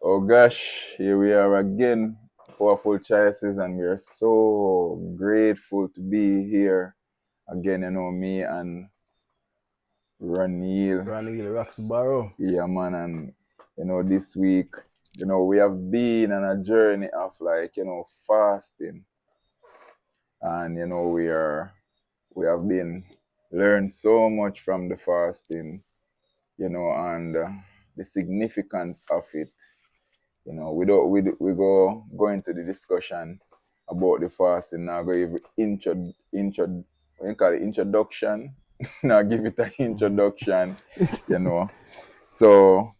Oh gosh, here we are again. Powerful choices, and we are so grateful to be here again. Me and Roneal. Roneal, Roxborough. Yeah, man. And this week, we have been on a journey of fasting, and we have been learned so much from the fasting, and the significance of it. We go into the discussion about the fasting. Now go give what you call it, introduction. Now give it an introduction, you know. So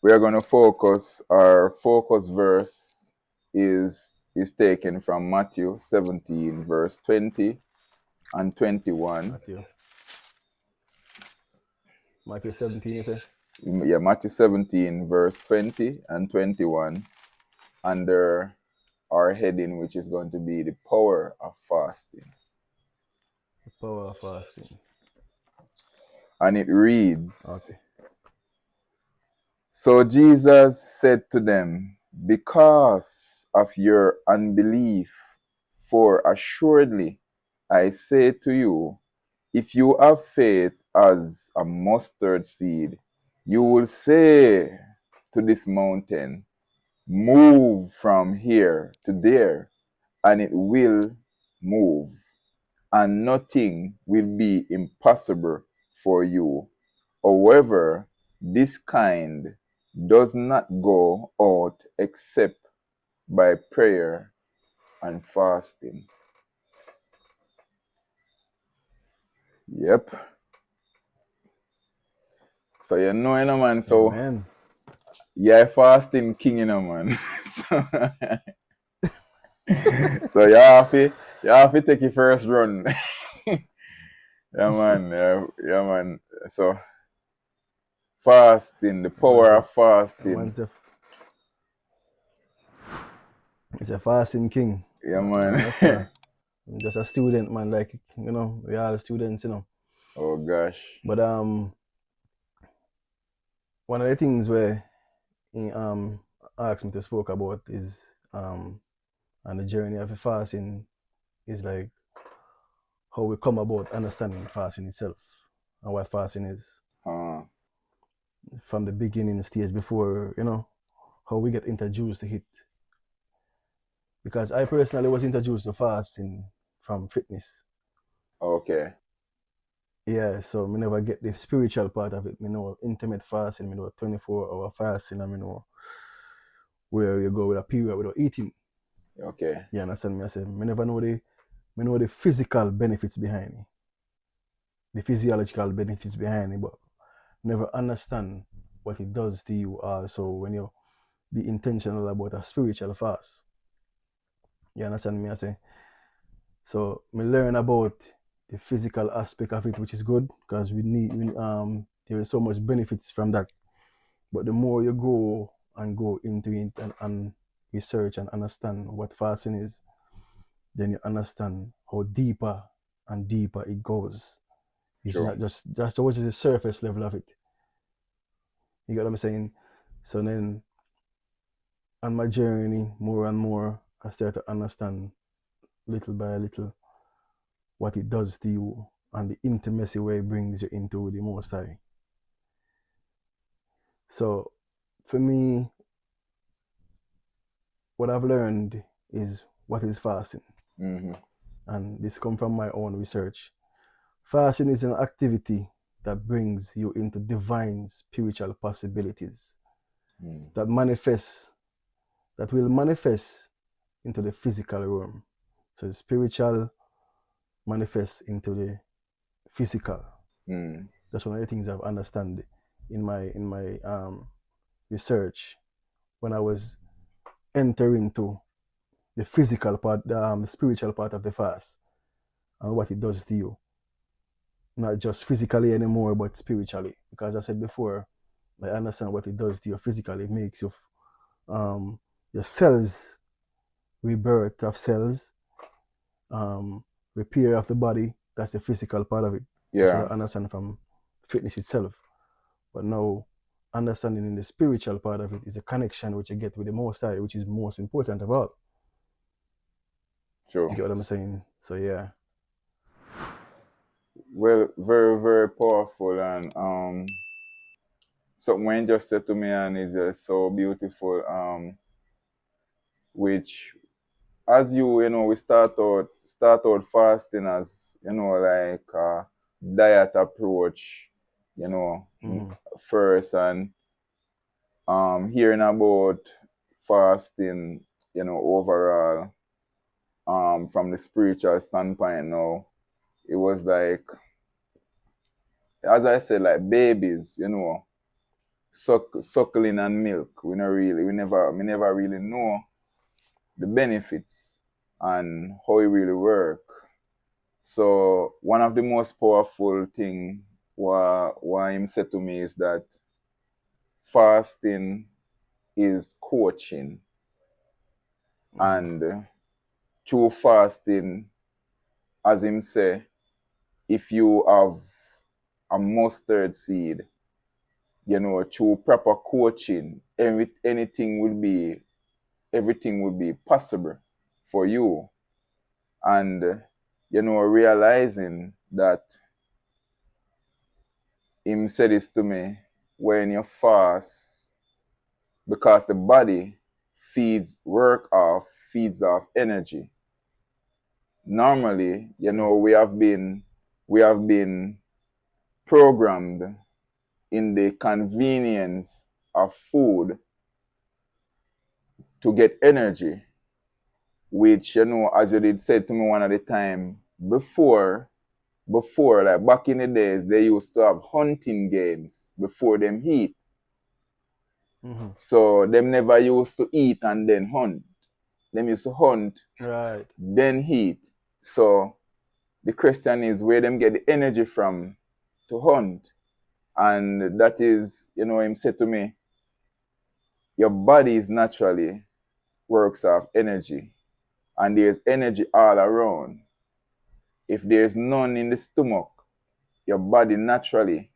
we are gonna focus. Our focus verse is taken from Matthew 17, verse 20 and 21. Matthew. Matthew 17, you say? Yeah, Matthew 17, verse 20 and 21, under our heading, which is going to be the power of fasting. The power of fasting. And it reads, Okay. So Jesus said to them, because of your unbelief, for assuredly I say to you, if you have faith as a mustard seed, you will say to this mountain, move from here to there, and it will move, and nothing will be impossible for you. However, this kind does not go out except by prayer and fasting. Yep. So man. So Amen. yeah, fasting king, man. So you have to take your first run. Yeah, man. Yeah, man. So fasting, the Man's power a, of fasting. man's a, it's a fasting king. Yeah, man. Yes, sir. I'm just a student, man. Like, we are all students. Oh gosh. But one of the things where he asked me to spoke about is on the journey of the fasting is like how we come about understanding fasting itself and what fasting is Uh, from the beginning stage before, how we get introduced to it. Because I personally was introduced to fasting from fitness. okay. Yeah, so me never get the spiritual part of it. Me know intimate fasting, me know 24-hour fasting, and me know where you go with a period without eating. Okay. You understand me? I say me never know the physical benefits behind it, the physiological benefits behind it, but never understand what it does to you also when you be intentional about a spiritual fast. You understand me? I say. So me learn about the physical aspect of it, which is good because there is so much benefits from that. But the more you go into it and research and understand what fasting is, then you understand how deeper and deeper it goes. It's True. not just that's always the surface level of it. You get what I'm saying? So then on my journey, more and more, I start to understand little by little what it does to you and the intimacy where it brings you into the Most High. So for me, what I've learned is what is fasting. Mm-hmm. And this comes from my own research. Fasting is an activity that brings you into divine spiritual possibilities Mm. that will manifest into the physical realm. So the spiritual manifests into the physical. Mm. That's one of the things I've understood in my research when I was entering into the physical part, the spiritual part of the fast and what it does to you. Not just physically anymore, but spiritually. Because I said before, I understand what it does to you physically. It makes your cells, rebirth of cells, repair of the body. That's the physical part of it. That's what Yeah. I understand from fitness itself. But now understanding in the spiritual part of it is a connection which you get with the Most High, which is most important of all. You True. get what I'm saying? So yeah. Well, very, very powerful, and something when you just said to me, and it's just so beautiful. Which, as we start out fasting as like diet approach, Mm-hmm. first, and hearing about fasting, overall, from the spiritual standpoint. Now, it was like, as I said, like babies, suckling and milk. We never really know the benefits and how it really work. So one of the most powerful thing what him said to me is that fasting is coaching, Mm-hmm. and through fasting, as him say, if you have a mustard seed, through proper coaching, everything will be possible for you. And realizing that, him said this to me, when you fast, because the body feeds off energy. Normally, Mm-hmm. we have been programmed in the convenience of food to get energy, which, as you did said to me one at a time, before, like back in the days, they used to have hunting games before them eat. Mm-hmm. So them never used to eat and then hunt. Them used to hunt, Right. then eat. So the question is where them get the energy from to hunt. And that is, him said to me, your body is naturally works off energy. And there's energy all around. If there's none in the stomach, your body naturally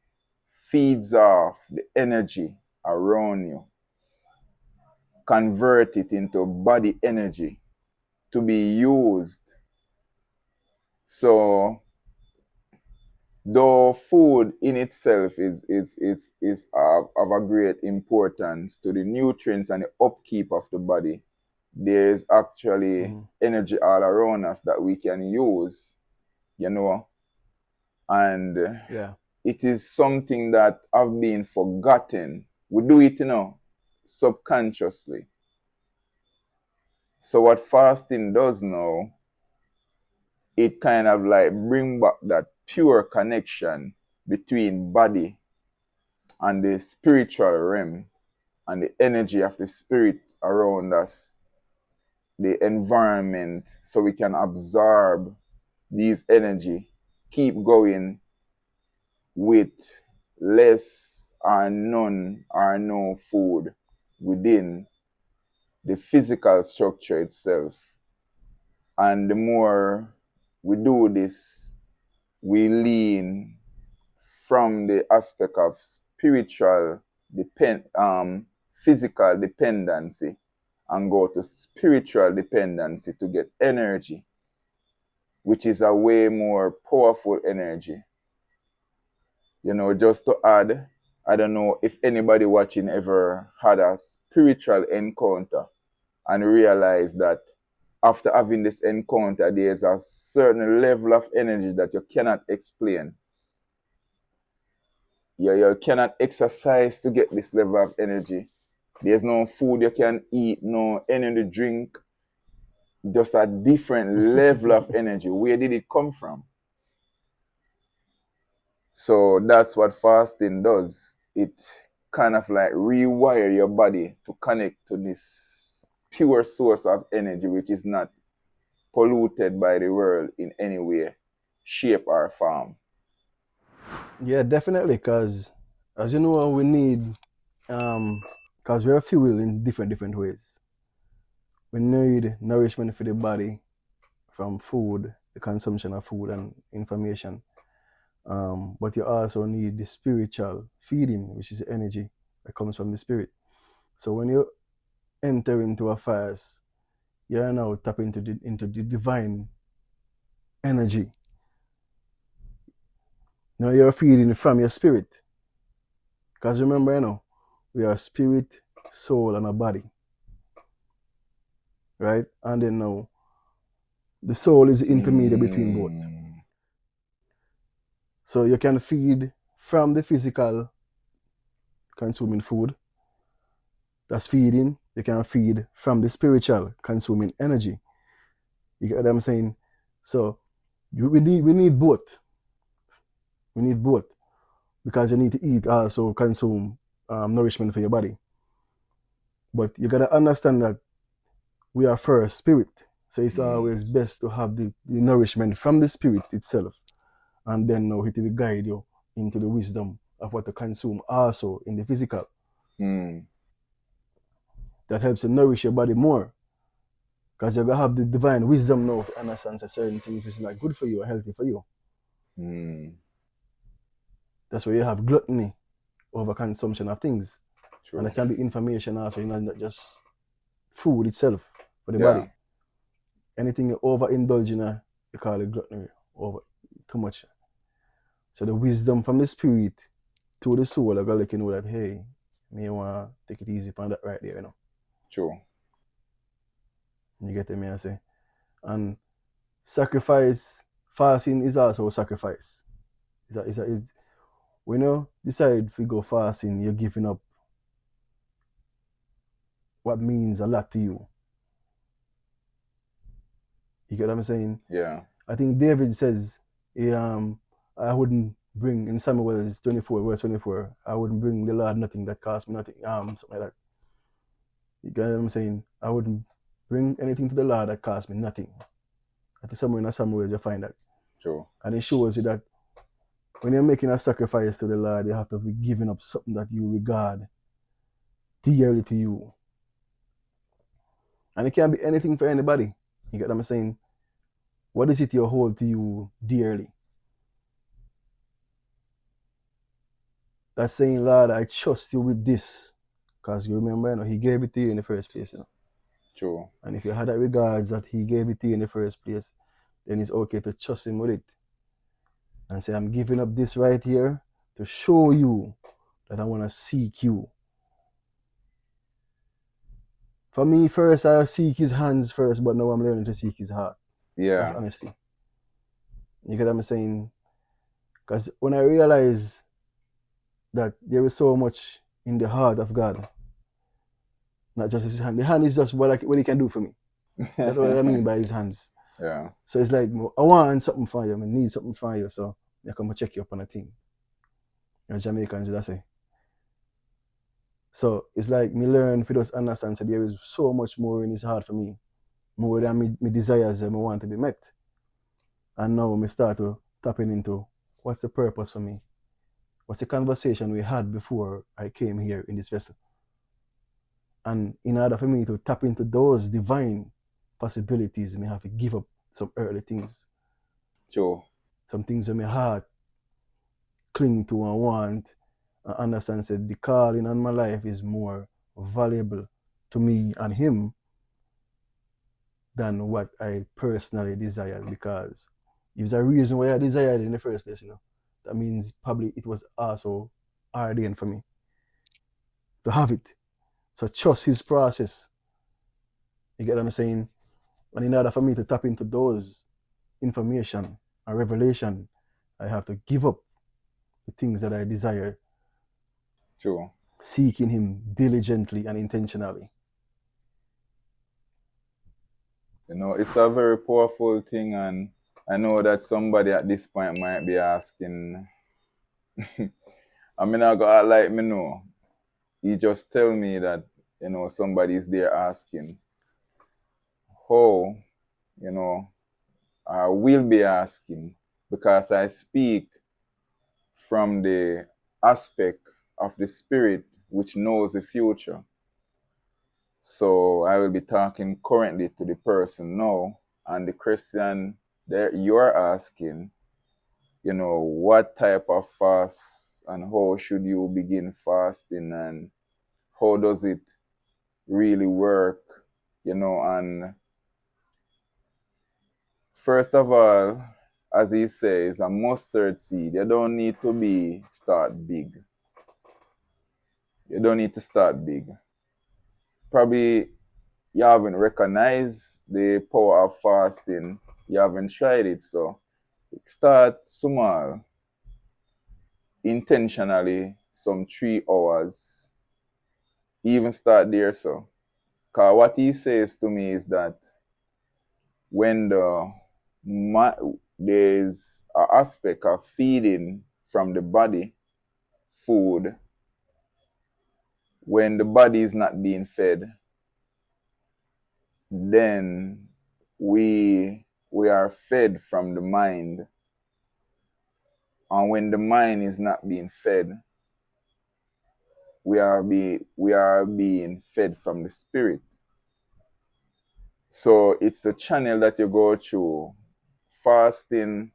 feeds off the energy around you, convert it into body energy to be used. So though food in itself is of a great importance to the nutrients and the upkeep of the body, there's actually Mm-hmm. energy all around us that we can use, you know, and Yeah. it is something that have been forgotten. We do it, subconsciously. So what fasting does now, it kind of like bring back that pure connection between body and the spiritual realm and the energy of the spirit around us, the environment, so we can absorb these energy, keep going with less or none or no food within the physical structure itself. And the more we do this, we lean from the aspect of physical dependency, and go to spiritual dependency to get energy, which is a way more powerful energy. Just to add, I don't know if anybody watching ever had a spiritual encounter and realized that after having this encounter, there's a certain level of energy that you cannot explain. You cannot exercise to get this level of energy. There's no food you can eat, no energy drink, just a different level of energy. Where did it come from? So that's what fasting does. It kind of like rewire your body to connect to this pure source of energy, which is not polluted by the world in any way, shape, or form. Yeah, definitely. Cause as you know, we need cause we're fuel in different ways. We need nourishment for the body from food, the consumption of food and information. But you also need the spiritual feeding, which is energy. that comes from the spirit. So when you enter into a fast, you're now tap into the divine energy. Now you're feeding from your spirit. Because remember, we are spirit, soul, and a body. Right? And then now the soul is the intermediate between both. So you can feed from the physical consuming food. That's feeding. You can feed from the spiritual consuming energy. You get what I'm saying? So we need both. We need both. Because you need to eat, also consume nourishment for your body. But you gotta understand that we are first spirit. So it's always best to have the nourishment from the spirit itself. And then now it will guide you into the wisdom of what to consume also in the physical. That helps to nourish your body more. Because you're going to have the divine wisdom now to understand that certain things is not good for you or healthy for you. That's why you have gluttony, over consumption of things. True. And it can be information also, not just food itself for the body. Anything you overindulge in, you call it gluttony, over too much. So the wisdom from the spirit to the soul, I gotta let you know that, hey, me want to take it easy on that right there, True. You get me, I say. And sacrifice, fasting is also a sacrifice. When you decide to go fasting, you're giving up what means a lot to you. You get what I'm saying? Yeah. I think David says, I wouldn't bring, in Samuel 24, verse 24, I wouldn't bring the Lord nothing that cost me nothing, something like that. You get what I'm saying? I wouldn't bring anything to the Lord that cost me nothing. I think somewhere in Samuel you find that. True. And it shows you that when you're making a sacrifice to the Lord, you have to be giving up something that you regard dearly to you. And it can be anything for anybody. You get what I'm saying? What is it you hold to you dearly? That's saying, Lord, I trust you with this. Because you remember, he gave it to you in the first place. True. And if you had that regards that he gave it to you in the first place, then it's okay to trust him with it. And say, I'm giving up this right here to show you that I want to seek you. For me, first, I seek his hands first, but now I'm learning to seek his heart. Yeah. That's honesty. You get what I'm saying? Because when I realize that there is so much in the heart of God, not just his hand. The hand is just what he can do for me. That's what I mean by his hands. Yeah. So it's like, I want something from you, I need something from you, so I come check you up on a thing. As Jamaicans would say. So it's like me learn for those understand that there is so much more in his heart for me, more than me desires and me want to be met. And now me start to tapping into what's the purpose for me? What's the conversation we had before I came here in this vessel? And in order for me to tap into those divine possibilities, me have to give up some earthly things. True. Some things that my heart cling to and want, and understand that the calling on my life is more valuable to me and him than what I personally desire. Because if there's a reason why I desired it in the first place, that means probably it was also ordained for me to have it. So trust his process. You get what I'm saying? And in order for me to tap into those information and revelation, I have to give up the things that I desire. True. Seeking him diligently and intentionally. It's a very powerful thing, and I know that somebody at this point might be asking, I mean, I got like me know. He just tell me that, somebody's there asking, how, I will be asking, because I speak from the aspect of the spirit which knows the future. So I will be talking currently to the person now, and the question that you're asking, what type of fast and how should you begin fasting and how does it really work, and first of all, as he says, a mustard seed, you don't need to be start big. You don't need to start big. Probably you haven't recognized the power of fasting. You haven't tried it, so start small, intentionally, some 3 hours. Even start there, so. Cause what he says to me is that when there's an aspect of feeding from the body, food, when the body is not being fed, then we are fed from the mind, and when the mind is not being fed, we are being fed from the spirit. So it's the channel that you go through. Fasting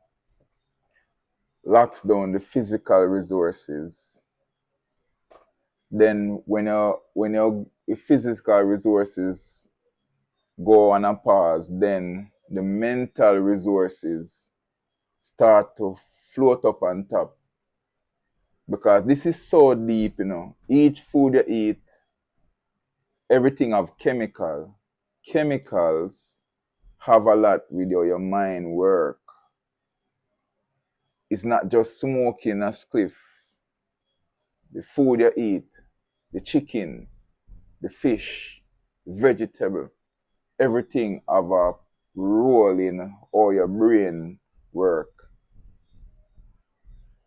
locks down the physical resources. Then when your physical resources go on a pause, then the mental resources start to float up on top. Because this is so deep, Each food you eat, everything have chemical. Chemicals have a lot with your mind work. It's not just smoking a spliff. The food you eat, the chicken, the fish, vegetable, everything have a role in how your brain work.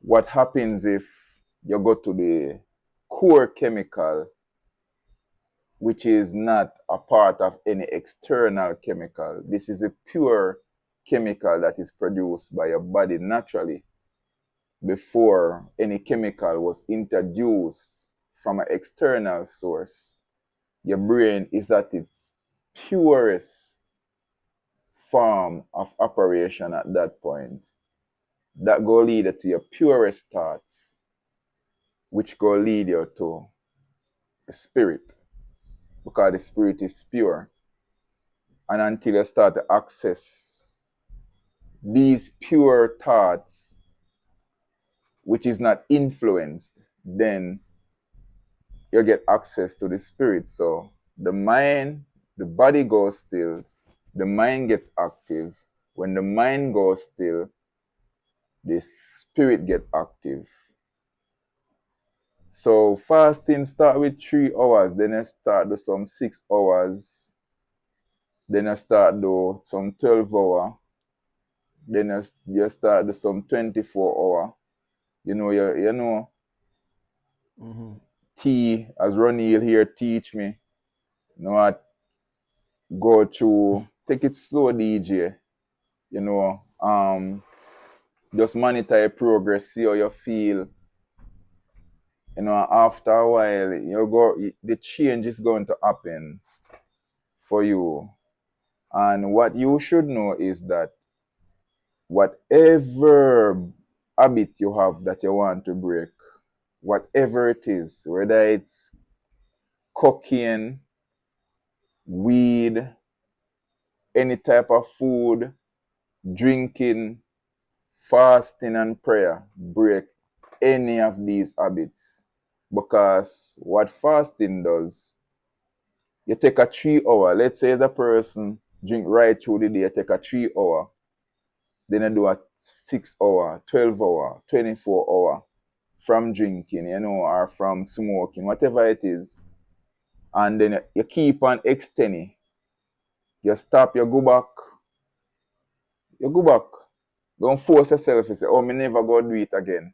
What happens if you go to the core chemical, which is not a part of any external chemical? This is a pure chemical that is produced by your body naturally before any chemical was introduced from an external source. Your brain is at its purest form of operation at that point. That go lead you to your purest thoughts, which go lead you to the spirit, because the spirit is pure. And until you start to access these pure thoughts, which is not influenced, then you get access to the spirit. So the body goes still, the mind gets active. When the mind goes still, the spirit get active. So fasting start with 3 hours, then you start do some 6 hours, then you start do some 12 hour, then you start do some 24 hour. You know Mm-hmm. as Roneal here teach me, what, go through, take it slow, DJ. You know, just monitor your progress, see how you feel. After a while, the change is going to happen for you. And what you should know is that whatever habit you have that you want to break, whatever it is, whether it's cocaine, weed, any type of food, drinking, fasting, and prayer, break any of these habits. Because what fasting does, you take a 3 hour, let's say the person drink right through the day, you take a 3 hour, then you do a 6 hour, 12 hour, 24 hour from drinking, or from smoking, whatever it is. And then you keep on extending. You stop, you go back. Don't force yourself to say, oh, me never go do it again.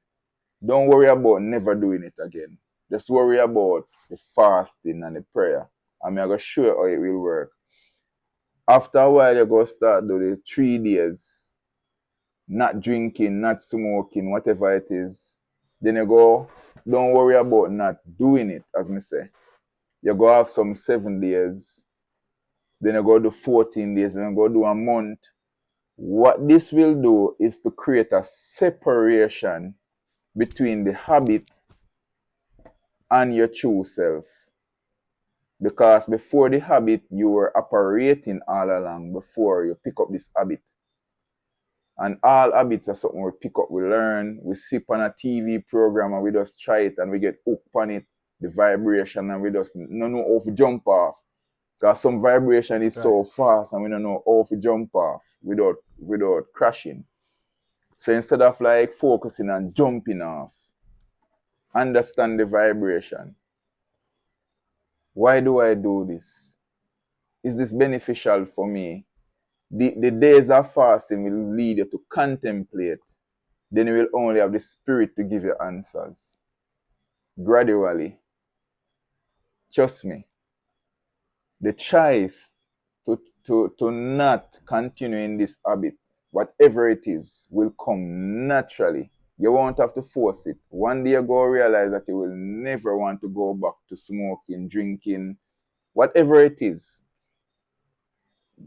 Don't worry about never doing it again. Just worry about the fasting and the prayer. And I'm going to show you how it will work. After a while, you go start do the 3 days, not drinking, not smoking, whatever it is. Then you go, don't worry about not doing it, as me say. You go have some 7 days, then you go do 14 days, then you go do a month. What this will do is to create a separation between the habit and your true self. Because before the habit, you were operating all along before you pick up this habit. And all habits are something we pick up, we learn, we sip on a TV program and we just try it and we get hooked on it, the vibration, and we just don't know how to jump off. Because some vibration is Right. so fast and we don't know how to jump off without crashing. So instead of like focusing on jumping off, understand the vibration. Why do I do this? Is this beneficial for me? The days of fasting will lead you to contemplate. Then you will only have the spirit to give you answers. Gradually, trust me, the choice to not continue in this habit, whatever it is, will come naturally. You won't have to force it. One day you go realize that you will never want to go back to smoking, drinking, whatever it is.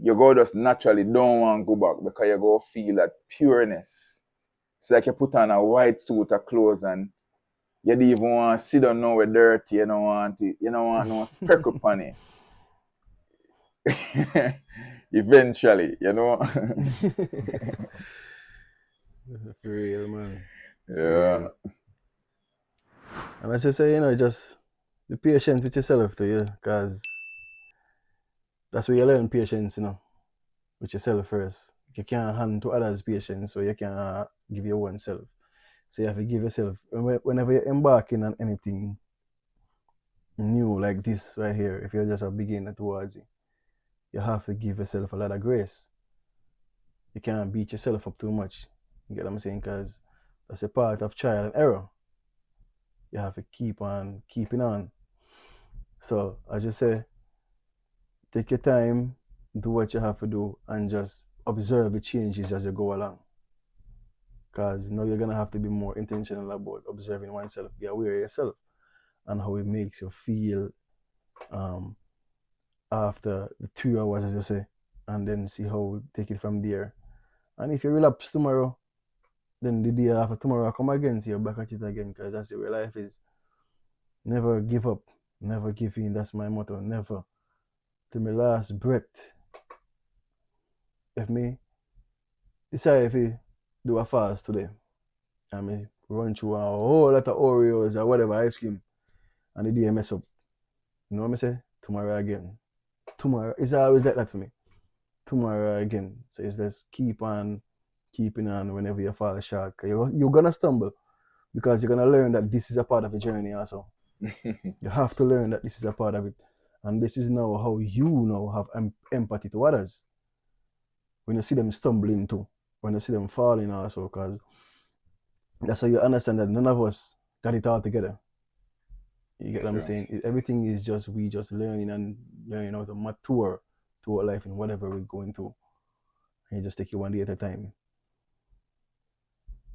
You go just naturally don't want to go back because you go feel that pureness. It's like you put on a white suit of clothes and you don't even want to sit down now with dirty, you don't want no speckle on it. Eventually, you know. For real, man. For Yeah. real. And I just say, just be patient with yourself too, yeah, because that's where you learn patience, with yourself first. You can't hand to others patience, so you can't give your own self. So you have to give yourself, whenever you're embarking on anything new like this right here, if you're just a beginner towards it, you have to give yourself a lot of grace. You can't beat yourself up too much. You get what I'm saying? Because that's a part of trial and error. You have to keep on keeping on. So I just say, take your time, do what you have to do, and just observe the changes as you go along. Because now you're gonna have to be more intentional about observing oneself, be aware of yourself and how it makes you feel um, after the 2 hours, as you say, and then see how we take it from there. And if you relapse tomorrow, then the day after tomorrow, come again, so you're back at it again, because that's where life is. Never give up, never give in. That's my motto. Never. To my last breath, if me decide if you do a fast today, I may run through a whole lot of Oreos or whatever ice cream, and the day mess up. You know what I say? Tomorrow again. Tomorrow, it's always like that for me. Tomorrow again. So it's just keep on keeping on whenever you fall short. You're gonna stumble because you're gonna learn that this is a part of the journey also. You have to learn that this is a part of it. And this is now how you now have empathy to others. When you see them stumbling too, when you see them falling also, because that's how you understand that none of us got it all together. You get what I'm True. saying? Everything is just we just learning and learning how to mature to our life in whatever we're going through. And you just take it one day at a time.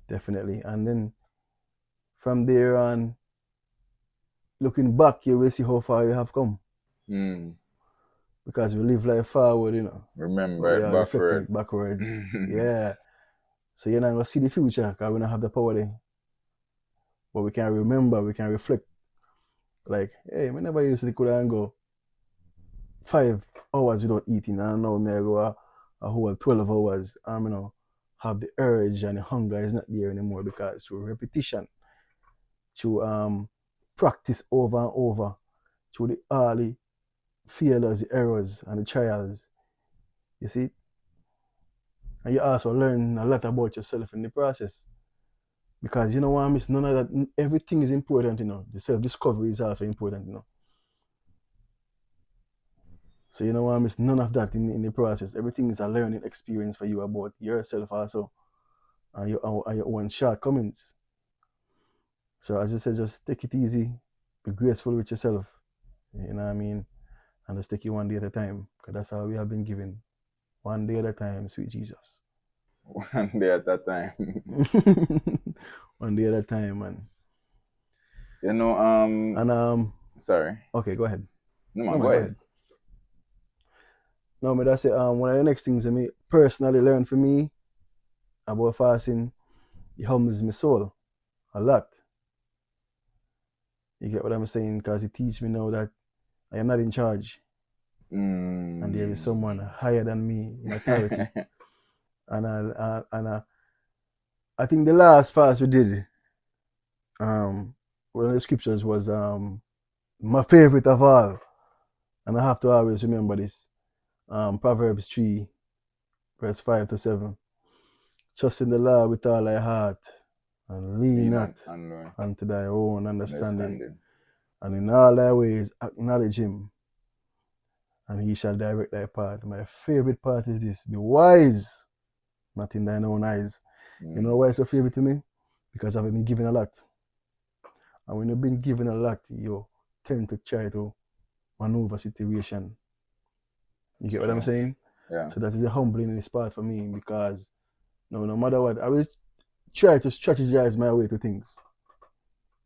Definitely. And then from there on, looking back, you will see how far you have come. Mm. Because we live life forward, but Remember we it are reflecting backwards. it backwards. Yeah. So you're not going to see the future because we don't have the power there. But we can remember, we can reflect. Like, hey, whenever you used to could and go 5 hours without eating, and now may I go a whole 12 hours, have the urge and the hunger is not there anymore because through repetition, through practice over and over, through the early failures, the errors, and the trials. You see? And you also learn a lot about yourself in the process. Because you know what I miss? None of that, everything is important, The self discovery is also important, So you know what I miss? None of that in the process. Everything is a learning experience for you about yourself also and your own shortcomings. So as I said, just take it easy, be graceful with yourself. You know what I mean? And just take it one day at a time. Because that's how we have been given. One day at a time, sweet Jesus. One day at a time. One day at a time, man. You know, And sorry. okay, go ahead. No No man, go man, go ahead. ahead. No, but that's it. One of the next things I me personally learned for me about fasting, it humbles my soul. a lot. You get what I'm saying? Because it teach me now that I am not in charge, and there is someone Mm. higher than me in authority. And I think the last fast we did, one of the scriptures was my favorite of all, and I have to always remember this. Proverbs 3, verse 5 to 7. Trust in the Lord with all thy heart, and lean Lean not on and unto thy own understanding. understanding. And in all thy ways acknowledge him, and he shall direct thy path. My favorite part is this: be wise, not in thine own eyes. You know Mm. why it's a favorite to me? Because I've been given a lot. And when you've been given a lot, you tend to try to maneuver situation. You get what I'm True. saying? Yeah. So that is a humbling part for me because no matter what, I will try to strategize my way to things.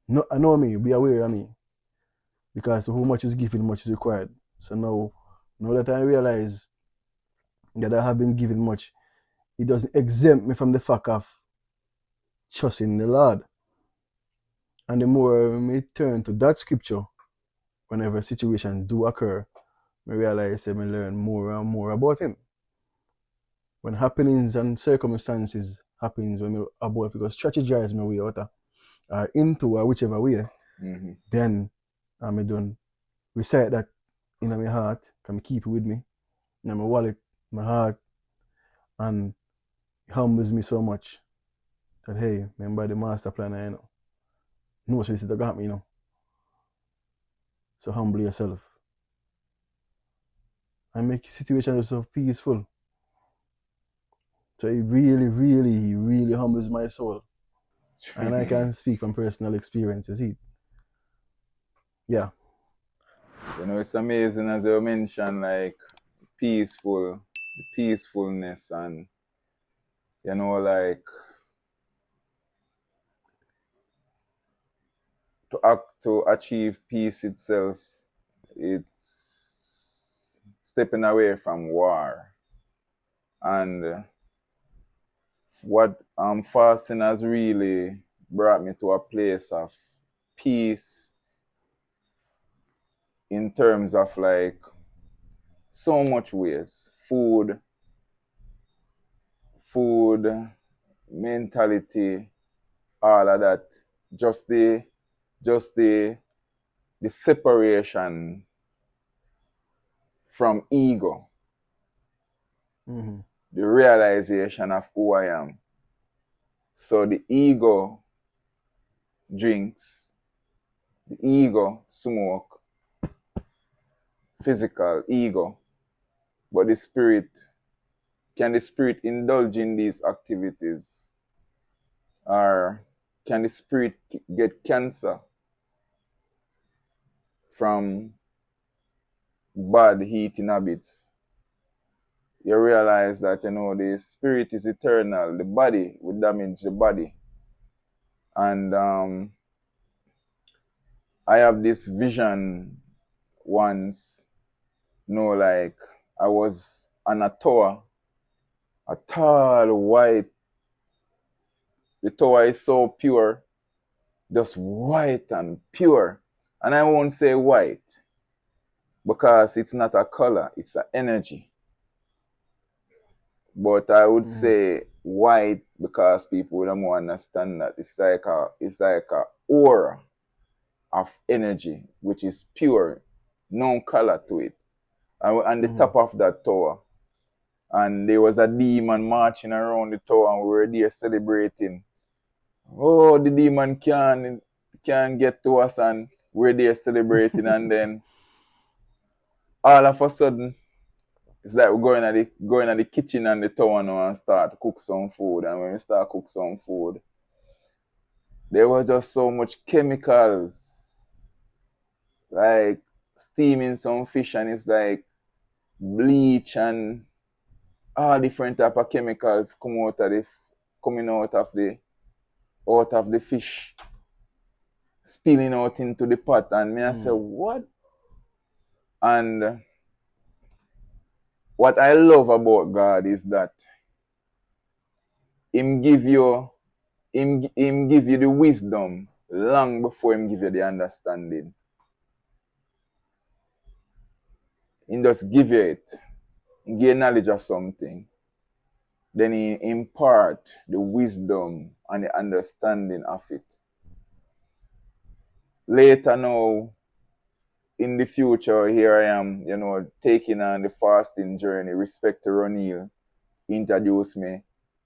No, I know me, be aware of me. Because who much is given, much is required. So now that I realize that I have been given much, it doesn't exempt me from the fact of trusting the Lord. And the more I turn to that scripture, whenever situations do occur, I realize I learn more and more about him. When happenings and circumstances happens when me about because strategize my way out into or whichever way, Mm-hmm. then I'm done recite that in my heart, can keep it with me, in my wallet, my heart, and it humbles me so much that hey, remember the master plan, no so this got me, So humble yourself and make situations so peaceful. So it really, really, really humbles my soul. And I can speak from personal experiences. Yeah. It's amazing as you mentioned, like peaceful, the peacefulness, and like to achieve peace itself. It's stepping away from war, and what fasting has really brought me to a place of peace in terms of like so much ways, food, mentality, all of that. Just the just the separation from ego, Mm-hmm. the realization of who I am. So the ego drinks, the ego smoke, physical ego, but the spirit indulge in these activities, or can the spirit get cancer from bad eating habits? You realize that the spirit is eternal, the body will damage the body. And I have this vision once, like I was on a tower, a tall white. The tower is so pure, just white and pure. And I won't say white because it's not a color, it's an energy. But I would Mm-hmm. say white because people don't understand that it's like a aura of energy which is pure, no color to it. And we're on the Mm-hmm. top of that tower, and there was a demon marching around the tower, and we were there celebrating. Oh, the demon can get to us, and we're there celebrating, and then all of a sudden it's like we're going at the kitchen and the tower now and start to cook some food. And when we start cook some food, there was just so much chemicals, like steaming some fish, and it's like bleach and all different type of chemicals coming out of the fish, spilling out into the pot. And me I say, Mm-hmm. what? And what I love about God is that Him give you him give you the wisdom long before him give you the understanding. He just give you it. He give you knowledge of something. Then he impart the wisdom and the understanding of it. Later now, in the future, here I am, taking on the fasting journey, respect to Roneal, introduce me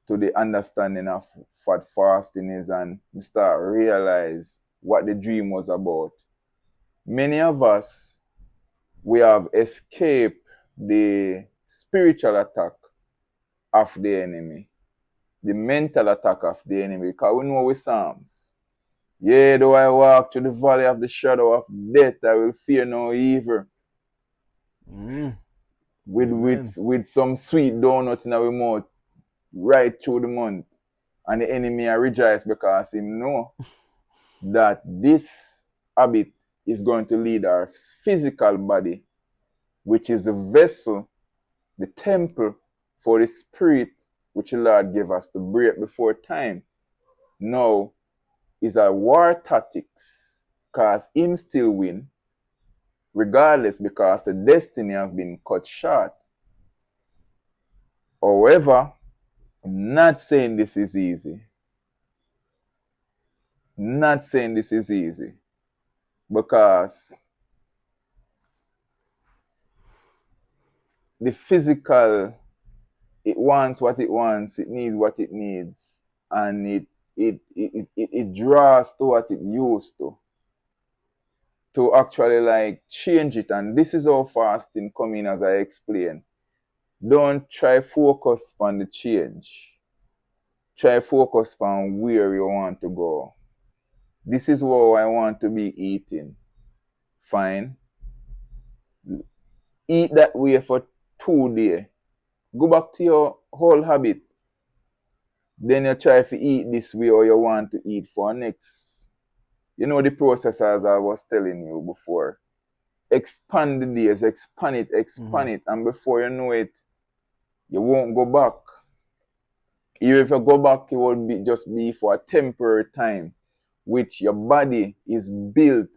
to the understanding of what fasting is, and we start realize what the dream was about. Many of us, we have escaped the spiritual attack of the enemy, the mental attack of the enemy, because we know with Psalms. Yea, though I walk through the valley of the shadow of death, I will fear no evil. Mm. With, Amen. with, with some sweet donut in our mouth right through the month. And the enemy rejoice because he know that this habit is going to lead our physical body, which is the vessel, the temple for the spirit which the Lord gave us to break before time. Now is a war tactics, because him still win, regardless, because the destiny has been cut short. However, I'm not saying this is easy. Not saying this is easy, because the physical, it wants what it wants, it needs what it needs, and it draws to what it used to actually like change it. And this is how fasting come in, as I explained. Don't try focus on the change. Try focus on where you want to go. This is what I want to be eating. Fine. Eat that way for 2 days. Go back to your whole habit. Then you try to eat this way, or you want to eat for next. You know the process, as I was telling you before. Expand the days, expand it, and before you know it, you won't go back. Even if you go back, it will just be for a temporary time, which your body is built,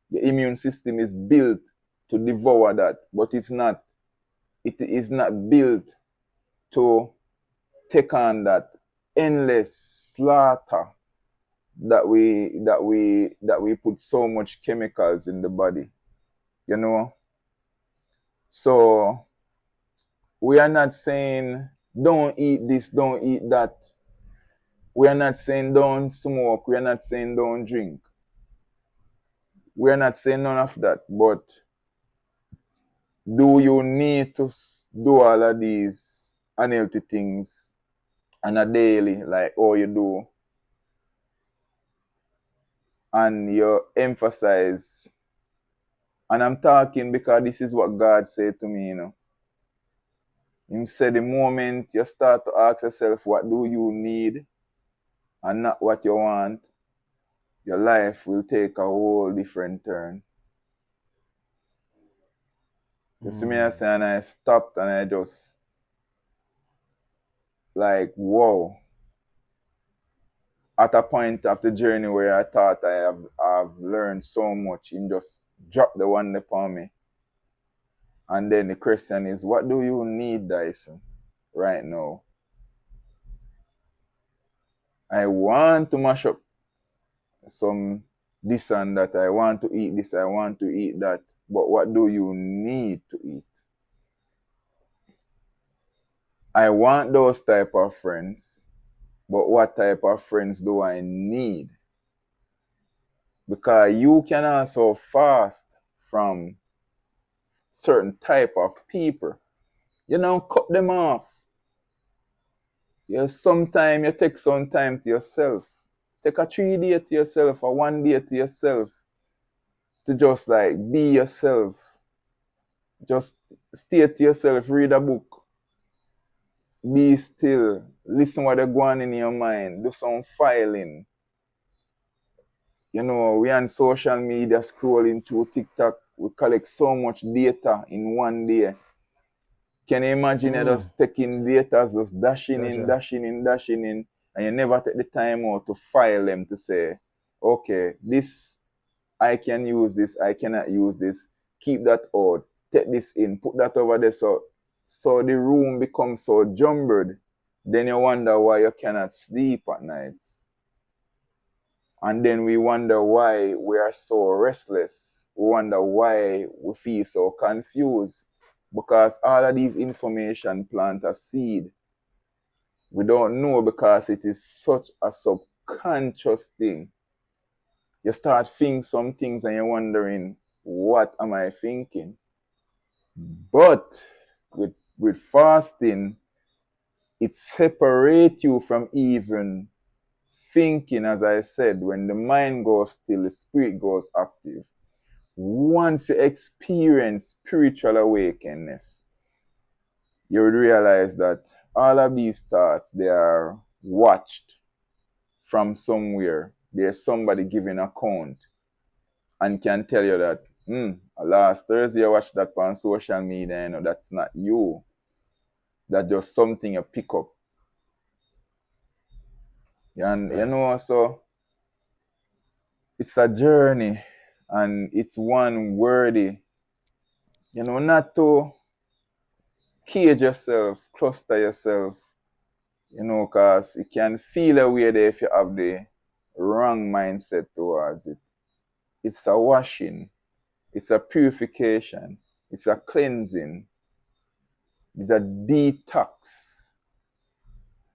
your immune system is built to devour that, but it's not. It is not built to take on that endless slaughter that we put so much chemicals in the body, you know. So we are not saying don't eat this, don't eat that. We are not saying don't smoke. We are not saying don't drink. We are not saying none of that. But do you need to do all of these unhealthy things on a daily, like all you do? And you emphasize, and I'm talking because this is what God said to me, He said the moment you start to ask yourself, what do you need and not what you want, your life will take a whole different turn. You see me, I say, and I stopped and I just like, whoa. At a point of the journey where I thought I've learned so much, He just dropped the one upon me. And then the question is, what do you need, Diceson, right now? I want to mash up some this and that. I want to eat this, I want to eat that. But what do you need to eat? I want those type of friends, but what type of friends do I need? Because you can also fast from certain type of people. Cut them off. Sometime you take some time to yourself. Take a 3 day to yourself, or 1 day to yourself, to just like be yourself. Just stay to yourself, read a book, be still, listen what they're going in your mind, do some filing. We on social media scrolling through TikTok, we collect so much data in 1 day. Can you imagine you just taking data, just dashing in, Gotcha. dashing in, dashing in, and you never take the time out to file them to say, okay, this, I can use this, I cannot use this, keep that out, take this in, put that over there. So the room becomes so jumbled. Then you wonder why you cannot sleep at nights. And then we wonder why we are so restless. We wonder why we feel so confused. Because all of these information plant a seed. We don't know because it is such a subconscious thing. You start thinking some things and you're wondering, what am I thinking? But with fasting, it separates you from even thinking. As I said, when the mind goes still, the spirit goes active. Once you experience spiritual awakeness, you would realize that all of these thoughts, they are watched from somewhere. There's somebody giving account and can tell you that, last Thursday I watched that on social media, that's not you. That's just something you pick up. And so it's a journey, and it's one worthy, not to cage yourself, cluster yourself, because it can feel a way there if you have the wrong mindset towards it. It's a washing, it's a purification, it's a cleansing, it's a detox,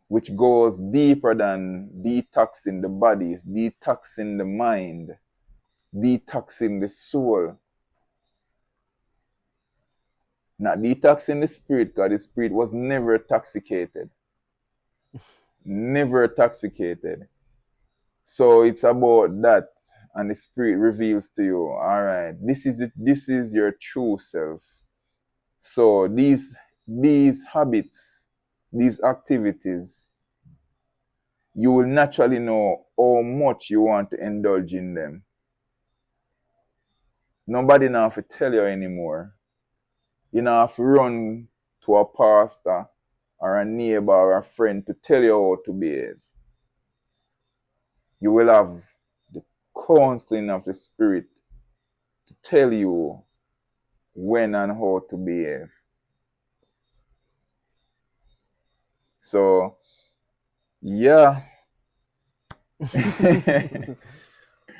which goes deeper than detoxing the body, it's detoxing the mind, detoxing the soul. Not detoxing the spirit, because the spirit was never intoxicated. Never intoxicated. So it's about that. And the spirit reveals to you, all right, this is it, this is your true self. So these habits, these activities, you will naturally know how much you want to indulge in them. Nobody now have to tell you anymore. You don't have to run to a pastor or a neighbor or a friend to tell you how to behave. You will have the counseling of the spirit to tell you when and how to behave. So, yeah.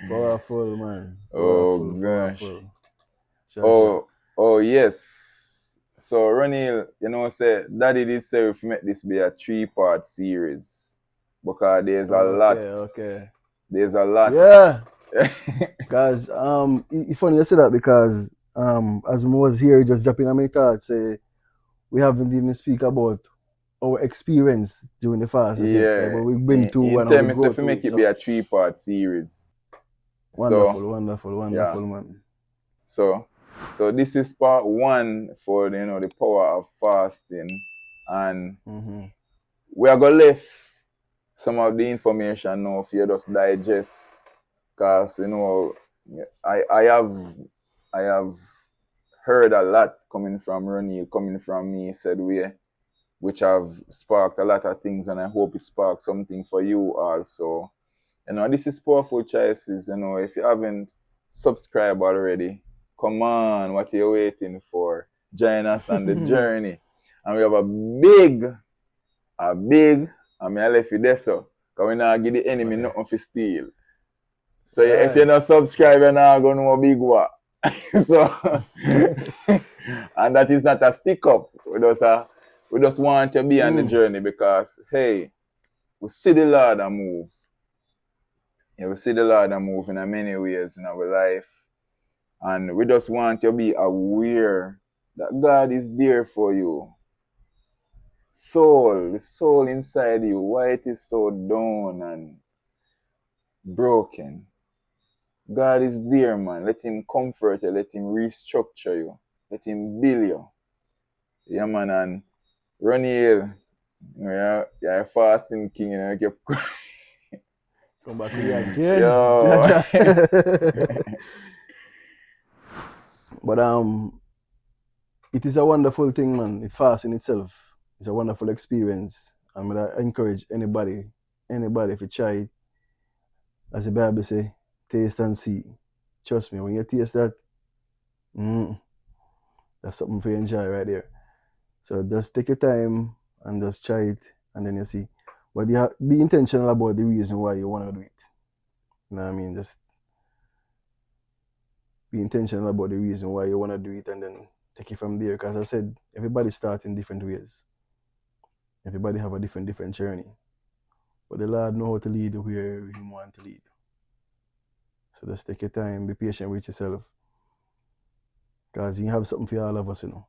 Powerful, man. Oh Powerful, gosh. powerful. Cha. Oh yes. So Roneal, say Daddy did say we make this be a 3-part series. Because there's a lot. Okay. There's a lot. Yeah. Guys, it's funny you say that because as we was here just dropping a many thoughts, we haven't even speak about our experience during the fast yet. Like Yeah. what we've been through In and how tell we me grow if we through make it. it be So a 3-part series. So wonderful, yeah. man. So this is part 1 for the power of fasting. And we are gonna leave some of the information now for you just digest. Because I have heard a lot coming from Roneal, coming from me, said we, which have sparked a lot of things, and I hope it sparks something for you also. This is Powerful Choices. If you haven't subscribed already, come on, what are you waiting for? Join us on the journey. And we have a big, I mean, I left you there, so, because we're not give the enemy nothing to steal. So if you're not subscribed, you're not going to know a big what. So, and that is not a stick up. We just want to be on the journey because, hey, we see the Lord move. Yeah, we see the Lord move in many ways in our life. And we just want to be aware that God is there for you. The soul inside you, why it is so down and broken. God is there, man. Let him comfort you. Let him restructure you. Let him build you. Yeah, man. And Roneal, you're a fasting king. You Come back with you again. Yo. But it is a wonderful thing, man. It fast in itself. It's a wonderful experience. I encourage anybody anybody if you try it. As the Bible say, taste and see. Trust me, when you taste that, mm, that's something for you enjoy right there. So just take your time and just try it, and then you see. But you have, be intentional about the reason why you want to do it. You know what I mean? Just be intentional about the reason why you want to do it, and then take it from there. Because I said, everybody starts in different ways. Everybody have a different journey. But the Lord know how to lead you where He want to lead. So just take your time, be patient with yourself. Because He have something for all of us, you know.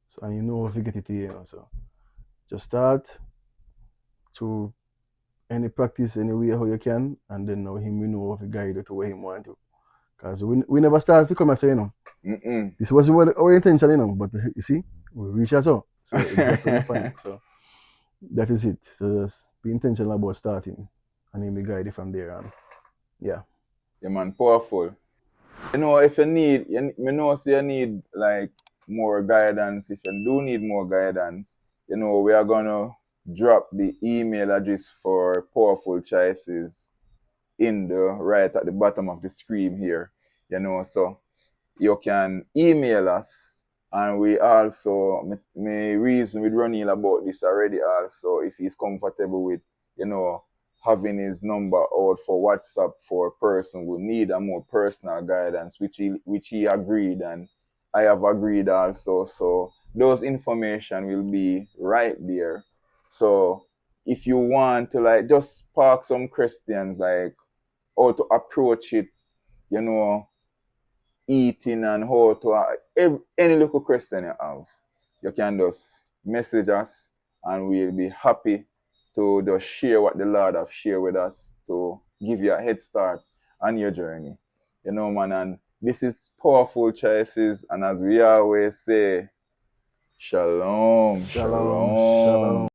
So, and you know if you get it here, you know. So just start through any practice, any way how you can, and then now Him will know if He guide you to where He want to. Because we never start to come and say, you know, this was our intention, you know, but you see, we reach us out. So exactly the point. So that is it. So just be intentional about starting, and He will guide you from there on. Yeah. Yeah, man, powerful. You know, if you need, me know say you need like more guidance. If you do need more guidance, you know, we are gonna drop the email address for Powerful Choices in the right at the bottom of the screen here. You know, so you can email us, and we also may reason with Roneal about this already also, if he's comfortable with, you know, having his number out for WhatsApp for a person who need a more personal guidance, which he agreed, and I have agreed also. So those information will be right there. So if you want to like just spark some questions like how to approach it, you know, eating and how to any little question you have, you can just message us, and we'll be happy to just share what the Lord have shared with us to give you a head start on your journey. You know, man, and this is Powerful Choices, and as we always say, shalom, Shalom, shalom. shalom.